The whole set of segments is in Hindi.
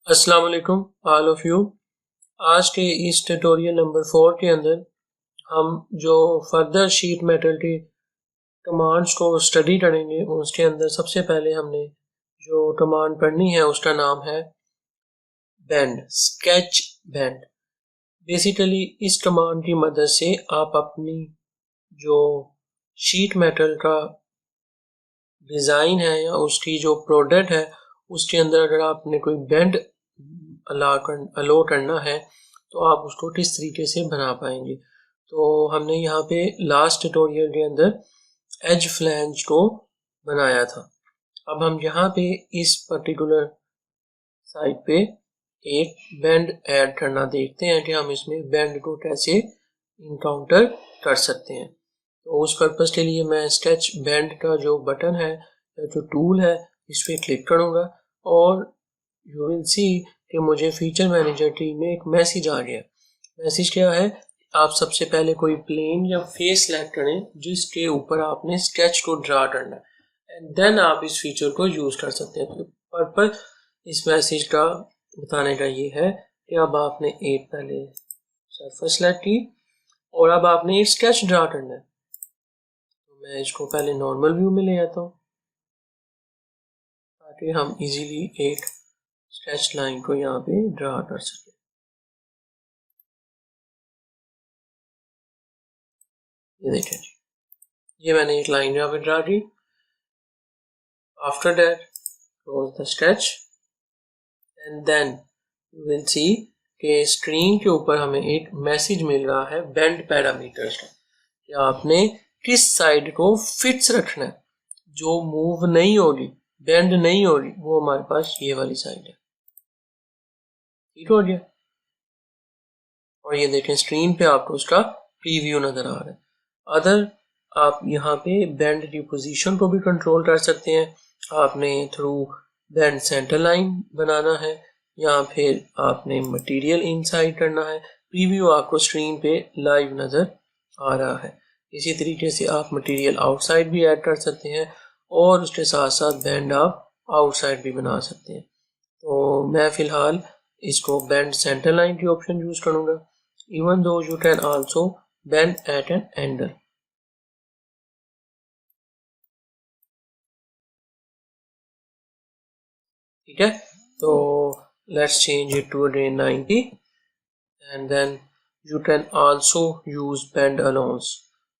अस्सलाम वालेकुम ऑल ऑफ यू। आज के इस ट्यूटोरियल नंबर 4 के अंदर हम जो फर्दर शीट मेटल की कमांड्स को स्टडी करेंगे उसके अंदर सबसे पहले हमने जो कमांड पढ़नी है उसका नाम है बेंड, स्केच बेंड। बेसिकली इस कमांड की मदद से आप अपनी जो शीट मेटल का डिज़ाइन है या उसकी जो प्रोडक्ट है उसके अंदर अगर आपने कोई बेंड अलो करना है तो आप उसको किस तरीके से बना पाएंगे। तो हमने यहाँ पे लास्ट ट्यूटोरियल के अंदर एज फ्लैंज को बनाया था। अब हम यहाँ पे इस पर्टिकुलर साइड पे एक बेंड ऐड करना देखते हैं कि हम इसमें बेंड को कैसे इनकाउंटर कर सकते हैं। तो उस पर्पज़ के लिए मैं स्केच बेंड का जो बटन है या जो टूल है इस पर क्लिक करूँगा और यू विल सी कि मुझे फीचर मैनेजर टी में एक मैसेज आ गया। मैसेज क्या है, आप सबसे पहले कोई प्लेन या फेस सेलेक्ट करें जिसके ऊपर आपने स्केच को ड्रा करना है एंड देन आप इस फीचर को यूज़ कर सकते हैं। तो पर्पस इस मैसेज का बताने का ये है कि अब आपने एक पहले सरफेस सेलेक्ट की और अब आपने एक स्केच ड्रा करना है। तो मैं इसको पहले नॉर्मल व्यू में ले आता हूँ ताकि हम इजीली एक स्केच लाइन को यहाँ पे ड्रा कर सकें। ये देखें जी, ये मैंने एक लाइन यहाँ पे ड्रा की। After that close the sketch and then you will see कि स्क्रीन के ऊपर हमें एक मैसेज मिल रहा है बेंड पैरामीटर्स का कि आपने किस साइड को फिक्स रखना है, जो मूव नहीं होगी, बेंड नहीं होगी, वो हमारे पास ये वाली साइड है। ठीक हो गया। और ये देखें स्क्रीन पे आपको उसका प्रीव्यू नजर आ रहा है। अदर आप यहाँ पे बेंड की पोजीशन को भी कंट्रोल कर सकते हैं। आपने थ्रू बेंड सेंटर लाइन बनाना है या फिर आपने मटेरियल इनसाइड करना है। प्रीव्यू आपको स्क्रीन पे लाइव नज़र आ रहा है। इसी तरीके से आप मटेरियल आउटसाइड भी ऐड कर सकते हैं और उसके साथ साथ बेंड आप आउटसाइड भी बना सकते हैं। तो मैं फ़िलहाल इसको बेंड सेंटर लाइन की ऑप्शन यूज़ करूँगा। even though you can also bend at an angle। ठीक है, तो let's change it to again 90 and then you can also use bend allowance,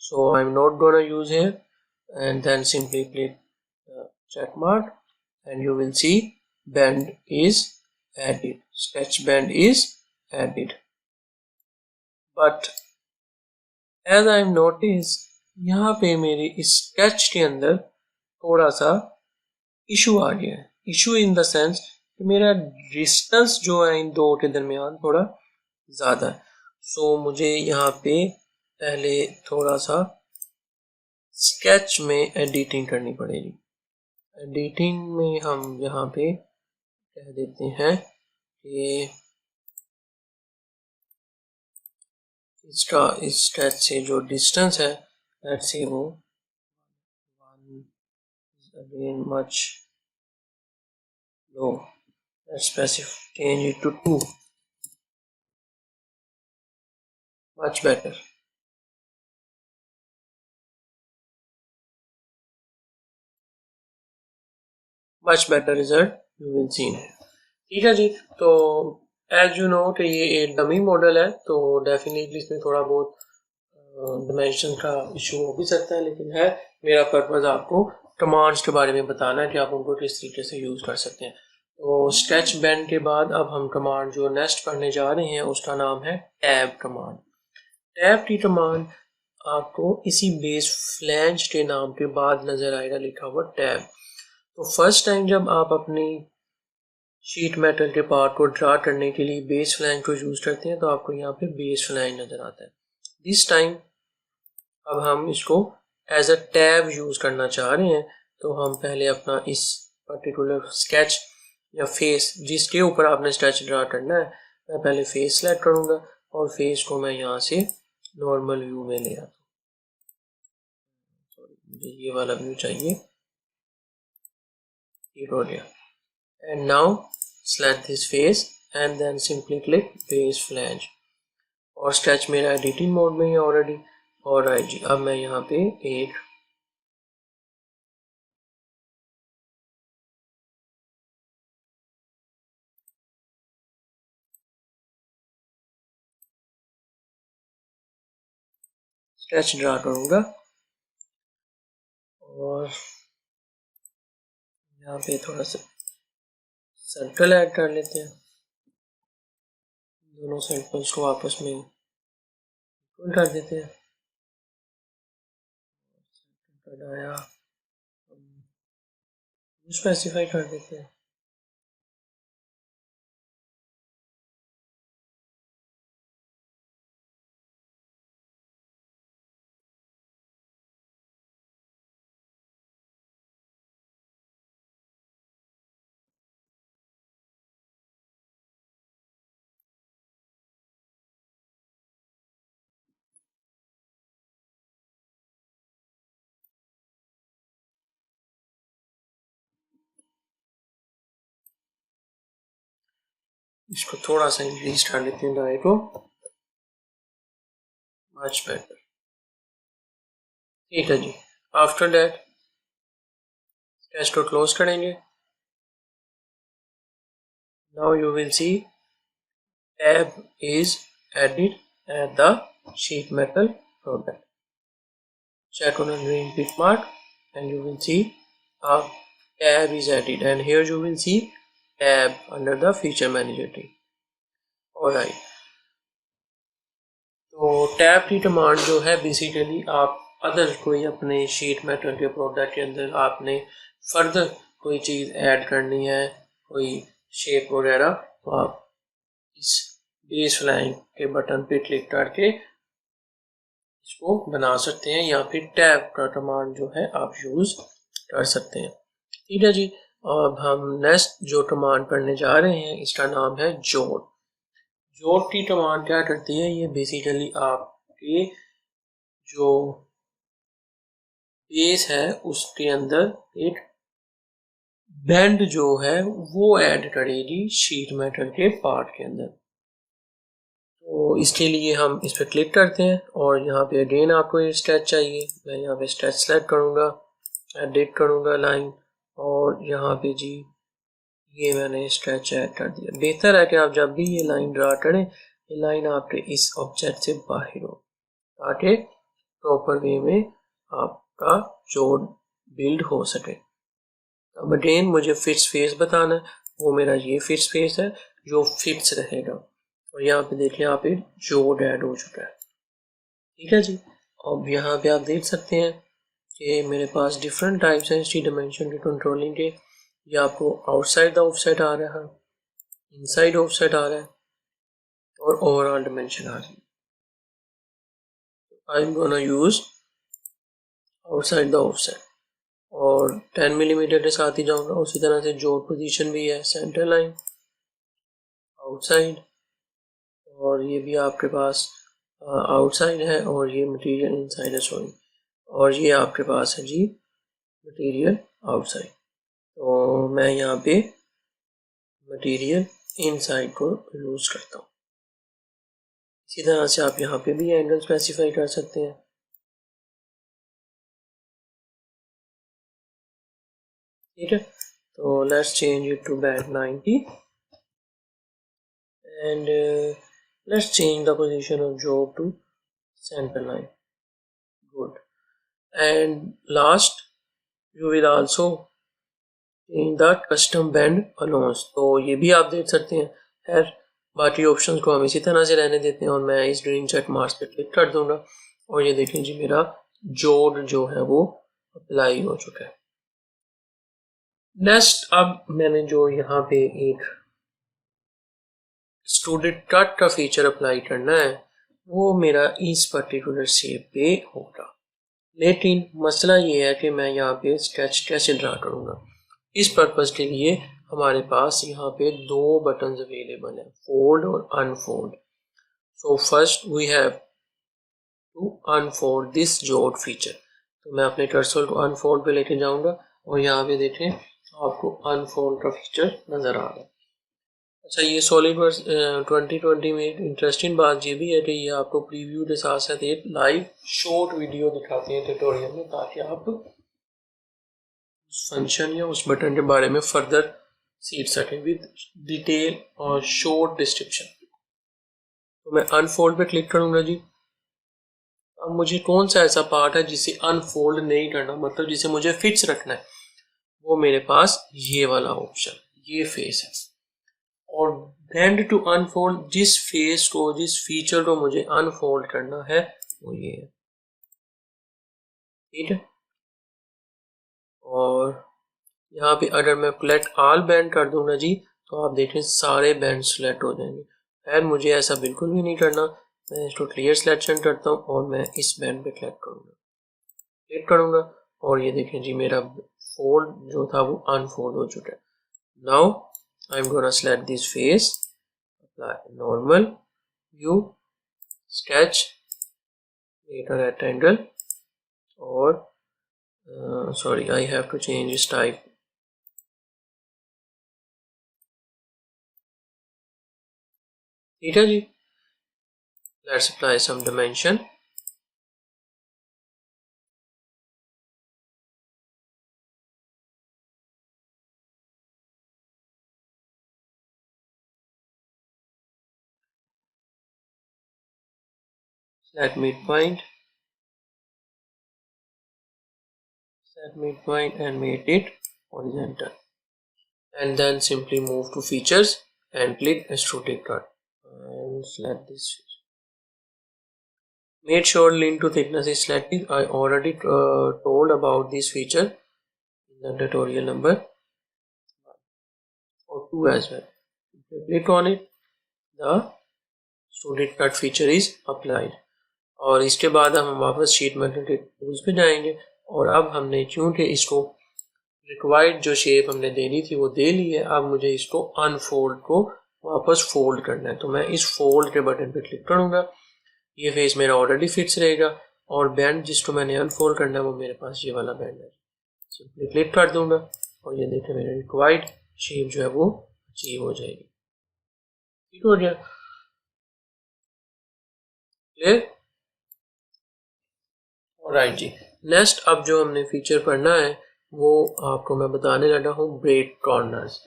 so I'm not gonna use here and then simply click the check mark and you will see bend is added, sketch bend is added, but as I've noticed यहाँ पे मेरे इस स्केच के अंदर थोड़ा सा इशू आ गया है। इशू इन द सेंस कि मेरा डिस्टेंस जो है इन दो के दरमियान थोड़ा ज़्यादा है। सो मुझे यहाँ पे पहले थोड़ा सा स्केच में एडिटिंग करनी पड़ेगी। एडिटिंग में हम यहाँ पे कह देते हैं कि इसका इस स्केच से जो डिस्टेंस है लेट्स से वो again much low, let's specify change it to 2, much better। Much better result you will सी। ठीक है जी, तो एज यू नो कि ये एक डमी मॉडल है तो डेफिनेटली इसमें थोड़ा बहुत डिमेंशन का इशू हो भी सकता है, लेकिन है मेरा पर्पज़ आपको कमांड्स के बारे में बताना है कि आप उनको किस तरीके से यूज़ कर सकते हैं। तो स्केच बेंड के बाद अब हम कमांड जो नेक्स्ट पढ़ने जा रहे हैं उसका नाम है टैब कमांड। टैब की कमांड आपको इसी बेस फ्लैंज के नाम के बाद नज़र आएगा लिखा हुआ टैब। तो फर्स्ट टाइम जब आप अपनी शीट मेटल के पार्ट को ड्रा करने के लिए बेस फ्लैंज को यूज़ करते हैं तो आपको यहाँ पे बेस फ्लैंज नज़र आता है। दिस टाइम अब हम इसको एज अ टैब यूज़ करना चाह रहे हैं तो हम पहले अपना इस पर्टिकुलर स्केच या फेस जिसके ऊपर आपने स्केच ड्रा करना है, मैं पहले फेस सेलेक्ट करूँगा और फेस को मैं यहाँ से नॉर्मल व्यू में ले आता हूँ। सॉरी, मुझे ये वाला व्यू चाहिए। ये हो गया। And now select this face and then simply click base flange और स्केच मेरा एडिटिंग मोड में है ऑलरेडी। और राइट जी, अब मैं यहाँ पे एक स्केच ड्रा करूँगा और यहाँ पे थोड़ा सा सर्कल ऐड कर लेते हैं, दोनों सर्कल्स को आपस में इक्वल कर देते हैं। बनाया स्पेसिफाई कर देते हैं। इसको थोड़ा सा इंक्रीज कर लेते हैं डाई को, मच बेटर। ठीक है जी, आफ्टर दैट स्केच को क्लोज करेंगे। Now you will C tab is added at the sheet metal product. Check on a green tick mark and you will see a tab is added, and here you will see tab under the feature manager tree. Alright, तो टैब की कमांड जो है बेसिकली आप अदर कोई अपने शीट मेटल के प्रोडक्ट के अंदर आपने फर्दर कोई चीज़ ऐड करनी है, कोई शेप वगैरह, तो आप इस बेस लाइन के बटन पे क्लिक करके इसको बना सकते हैं, या फिर टैब का कमांड जो है आप यूज़ कर सकते हैं। ठीक है जी, अब हम नेक्स्ट जो कमांड पढ़ने जा रहे हैं इसका नाम है जोड़। जोड़ की कमांड क्या करती है, ये बेसिकली आपके जो बेस है उसके अंदर एक बेंड जो है वो ऐड करेगी शीट मेटल के पार्ट के अंदर। तो इसके लिए हम इस पर क्लिक करते हैं और यहाँ पे अगेन आपको ये स्केच चाहिए। मैं यहाँ पे स्केच सेलेक्ट करूँगा, एडिट करूँगा लाइन, और यहाँ पे जी ये मैंने स्केच ऐड कर दिया। बेहतर है कि आप जब भी ये लाइन ड्रा करें, ये लाइन आपके इस ऑब्जेक्ट से बाहर हो ताकि प्रॉपर वे में आपका जोड़ बिल्ड हो सके। अब अगेन मुझे फिक्स फेस बताना है, वो मेरा ये फिक्स फेस है जो फिक्स रहेगा, और यहाँ पे देखिए यहाँ पे जोड़ ऐड हो चुका है। ठीक है जी, अब यहाँ पे आप देख सकते हैं कि मेरे पास डिफरेंट टाइप्स हैं इसकी डायमेंशन के कंट्रोलिंग के। ये आपको आउटसाइड द ऑफसेट आ रहा है, इनसाइड ऑफसेट आ रहा है, और ओवरऑल डायमेंशन आ रही है। I am gonna use outside the offset और 10 मिलीमीटर के साथ ही जाऊंगा। उसी तरह से जोड़ पोजीशन भी है, सेंटर लाइन, आउटसाइड, और ये भी आपके पास आउटसाइड है, और ये मटेरियल इनसाइड है, सॉरी, और ये आपके पास है जी मटेरियल आउटसाइड। तो मैं यहाँ पे मटेरियल इनसाइड को यूज करता हूँ। इसी तरह से आप यहाँ पे भी एंगल स्पेसिफाई कर सकते हैं। ठीक है, तो let's change it to bend 90 and let's change the position of job to center line. Good. And last you will also change the custom bend allowance, तो ये भी आप देख सकते हैं। खैर बाकी ऑप्शंस को हम इसी तरह से रहने देते हैं, और मैं इस ग्रीन चेक मार्क्स पे क्लिक कर दूंगा, और ये देखें जी मेरा जोड़ जो है वो अप्लाई हो चुका है। नेक्स्ट, अब मैंने जो यहाँ पे एक स्टूडेंट कट का फीचर अप्लाई करना है वो मेरा इस पर्टिकुलर शेप पे होगा, लेकिन मसला ये है कि मैं यहाँ पे स्केच कैसे ड्रा करूँगा। इस पर्पज़ के लिए हमारे पास यहाँ पे दो बटन्स अवेलेबल हैं, फोल्ड और unfold. So first we have to unfold this जोड़ फीचर। तो मैं अपने कर्सर को अनफोल्ड पे लेके जाऊँगा, और यहाँ पे देखें आपको अनफोल्ड का फीचर नज़र आ रहा है। अच्छा, ये सॉलिडवर्क्स 2020 में एक इंटरेस्टिंग बात ये भी है कि ये आपको प्रीव्यू के साथ साथ एक लाइव शॉर्ट वीडियो दिखाते हैं ट्यूटोरियल में, ताकि आप उस फंक्शन या उस बटन के बारे में फर्दर सीख सकें विद डिटेल और शॉर्ट डिस्क्रिप्शन। तो मैं अनफोल्ड पे क्लिक करूंगा जी। अब मुझे कौन सा ऐसा पार्ट है जिसे अनफोल्ड नहीं करना, मतलब जिसे मुझे फिक्स रखना है, वो मेरे पास ये वाला ऑप्शन, ये फेस है। और बेंड टू अनफोल्ड, जिस फेस को, जिस फीचर को मुझे अनफोल्ड करना है वो ये है, ठीक है। और यहाँ पे अगर मैं कलेक्ट ऑल बैंड कर दूंगा जी, तो आप देखें सारे बैंड सिलेक्ट हो जाएंगे। खैर मुझे ऐसा बिल्कुल भी नहीं करना, मैं इसको क्लियर सिलेक्शन करता हूँ और मैं इस बैंड पे क्लिक करूंगा और ये देखें जी मेरा फोल्ड जो था वो अनफोल्ड हो चुका है। Now I am gonna select this face, apply normal view, sketch, make a rectangle, और sorry, I have to change this type. ठीक है जी, let's apply some dimension. Select midpoint, and make it horizontal, and then simply move to features and click extrude cut and select this feature. Make sure lean to thickness is selected. I already told about this feature in the tutorial number 2 as well. If you click on it, the extrude cut feature is applied. और इसके बाद हम वापस शीट मेटल के टूल्स पे जाएंगे, और अब हमने क्योंकि इसको रिक्वायर्ड जो शेप हमने देनी थी वो दे ली है, अब मुझे इसको अनफोल्ड को वापस फोल्ड करना है। तो मैं इस फोल्ड के बटन पे क्लिक करूंगा, ये फेस मेरा ऑलरेडी फिक्स रहेगा, और बैंड जिसको मैंने अनफोल्ड करना है वो मेरे पास ये वाला बैंड है। सिंपली क्लिक कर दूंगा और ये देखें मेरा रिक्वायर्ड शेप जो है वो अचीव हो जाएगी। ठीक हो गया, क्लियर? राइट जी, नेक्स्ट अब जो हमने फीचर पढ़ना है वो आपको मैं बताने लगा हूँ ब्रेक कॉर्नर्स।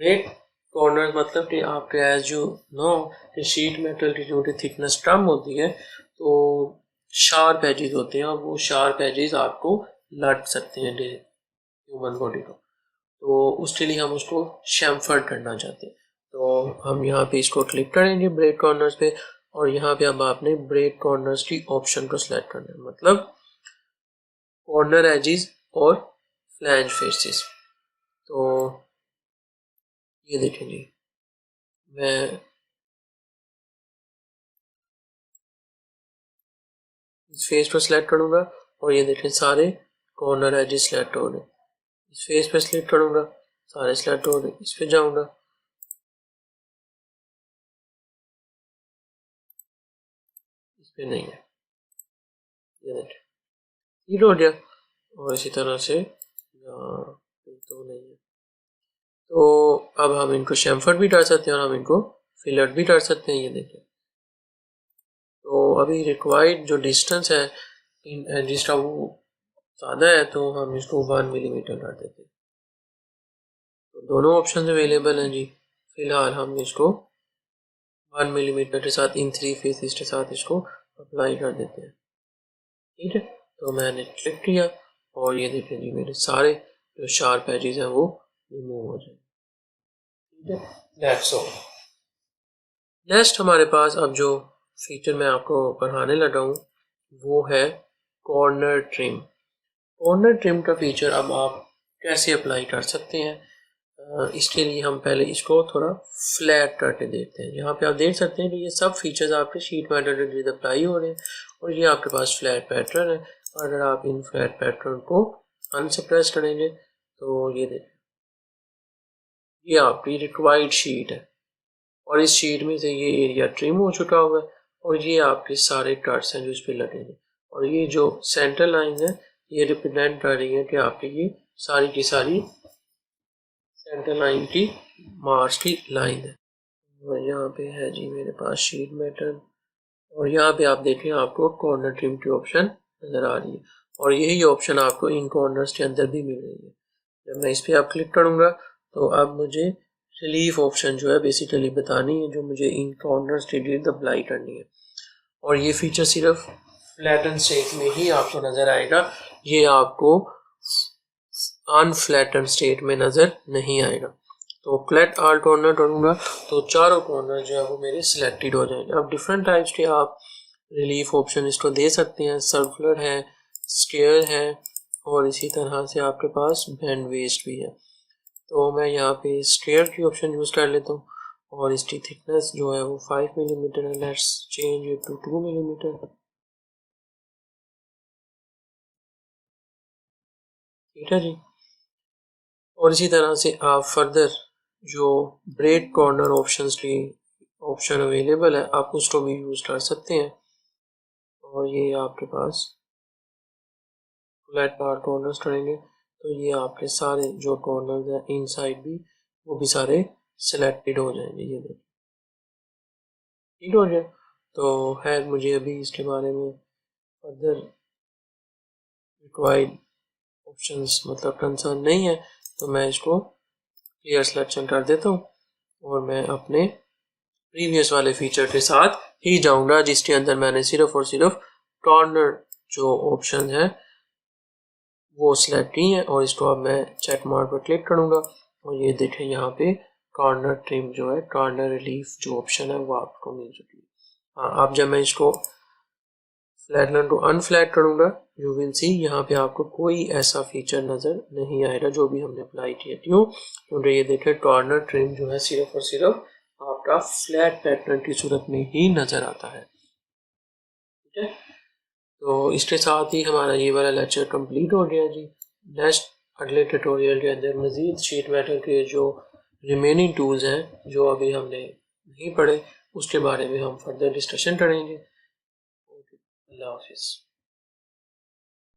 ब्रेक कॉर्नर्स मतलब कि आपके एज जो नो कि शीट मेटल की जो थिकनेस कम होती है तो शार्प एजेस होते हैं, और वो शार्प एजेस आपको लग सकते हैं ह्यूमन बॉडी को, तो उसके लिए हम उसको शैम्फर्ड करना चाहते हैं। तो हम यहाँ पे इसको क्लिक करेंगे ब्रेक कॉर्नर्स पे, और यहाँ पे अब आपने ब्रेक कॉर्नर्स की ऑप्शन को सिलेक्ट करना है, मतलब कॉर्नर एजेस और फ्लैंज फेसेस। तो ये देखें जी, मैं इस फेस पर सिलेक्ट करूंगा और ये देखें सारे कॉर्नर एजेस सिलेक्ट हो गए। इस फेस पर सिलेक्ट करूंगा, सारे सिलेक्ट हो गए। इस पे जाऊंगा, इस पे नहीं है, ये देखें ये हो गया। और इसी तरह से तो नहीं है, तो अब हम इनको शैम्फर्ड भी कर सकते हैं और हम इनको फिलर भी कर सकते हैं। ये देखें, तो अभी रिक्वायर्ड जो डिस्टेंस है इन एजेस का वो ज़्यादा है, तो हम इसको 1 मिलीमीटर कर देते हैं। तो दोनों ऑप्शन अवेलेबल हैं जी। फिलहाल हम इसको 1 मिलीमीटर के साथ इन 3 फेसेस के साथ इसको अप्लाई कर देते हैं। ठीक है, तो मैंने क्लिक किया और ये देखें जी मेरे सारे जो शार्प एजेस हैं वो रिमूव हो जाए। ठीक है, दैट्स ऑल। नेक्स्ट हमारे पास अब जो फीचर मैं आपको पढ़ाने लगा हूँ वो है कॉर्नर ट्रिम। कॉर्नर ट्रिम का फीचर अब आप कैसे अप्लाई कर सकते हैं, इसके लिए हम पहले इसको थोड़ा फ्लैट करके देखते हैं। यहाँ पे आप देख सकते हैं कि ये सब फीचर्स आपके शीट मेटल के लिए अप्लाई हो रहे हैं और ये आपके पास फ्लैट पैटर्न है। अगर आप इन फ्लैट पैटर्न को अनसप्रेस करेंगे तो ये देखें, ये आपकी रिक्वायर्ड शीट है और इस शीट में से ये एरिया ट्रिम हो चुका होगा और ये आपके सारे कट्स हैं जो इस पर लगेंगे, और ये जो सेंटर लाइन है ये रिप्रेजेंट कर रही है कि आपकी ये सारी की सारी सेंटर लाइन की मार्च की लाइन है। और यहाँ पे है जी मेरे पास शीट मेटल, और यहाँ पे आप देखें आपको कॉर्नर ट्रिम की ऑप्शन नज़र आ रही है, और यही ऑप्शन आपको इन कॉर्नर्स के अंदर भी मिल रही है। जब मैं इस पर आप क्लिक करूँगा तो अब मुझे रिलीफ ऑप्शन जो है बेसिकली बतानी है, जो मुझे इन कॉर्नर्स के लिए अप्लाई करनी है। और ये फीचर सिर्फ फ्लैटन स्टेट में ही आपको नज़र आएगा, ये आपको अनफ्लैटन स्टेट में नज़र नहीं आएगा। तो क्लिक ऑल कॉर्नर करूँगा तो चारों कॉर्नर जो है वो मेरे सिलेक्टेड हो जाएंगे। अब डिफरेंट टाइप्स के आप रिलीफ ऑप्शन इसको दे सकते हैं, सर्कुलर है, स्क्वायर है, और इसी तरह से आपके पास बैंड वेस्ट भी है। तो मैं यहाँ पे स्क्वायर की ऑप्शन यूज़ कर लेता हूँ, और इसकी थिकनेस जो है वो 5 मिलीमीटर है। Let's change it to 2 millimetre. ठीक है जी। और इसी तरह से आप फर्दर जो ब्रेक कॉर्नर ऑप्शंस की ऑप्शन अवेलेबल है आप उसको भी यूज़ कर सकते हैं। और ये आपके पास फ्लैट पार कॉर्नर्स करेंगे तो ये आपके सारे जो कॉर्नर्स हैं इनसाइड भी वो भी सारे सिलेक्टेड हो जाएंगे। ये देखिए ठीक हो गया। तो है मुझे अभी इसके बारे में फर्दर रिक्वायर्ड ऑप्शंस मतलब कंसर्न नहीं है, तो मैं इसको क्लियर सिलेक्शन कर देता हूँ और मैं अपने प्रीवियस वाले फीचर के साथ ही जाऊंगा, जिसके अंदर मैंने सिर्फ और सिर्फ कॉर्नर जो ऑप्शन है वो सिलेक्ट की है। और इसको अब मैं चेक मार्क पर क्लिक करूंगा और ये देखें यहाँ पे कॉर्नर ट्रिम जो है, कॉर्नर रिलीफ जो ऑप्शन है वो आपको मिल चुकी है। हाँ, अब जब मैं इसको फ्लैटनर को अनफ्लैट करूंगा यू विल सी यहाँ पे आपको कोई ऐसा फीचर नज़र नहीं आएगा जो भी हमने अप्लाई किया। क्यों? क्योंकि ये देखें कॉर्नर ट्रिम जो है सिर्फ और सिर्फ आपका फ्लैट पैटर्न की सूरत में ही नज़र आता है। ठीक है, तो इसके साथ ही हमारा ये वाला लेक्चर कंप्लीट हो गया जी। नेक्स्ट अगले ट्यूटोरियल के अंदर मज़ीद शीट मेटल के जो रिमेनिंग टूल्स हैं जो अभी हमने नहीं पढ़े उसके बारे में हम फर्दर डिस्कशन करेंगे। अल्लाह हाफिज़।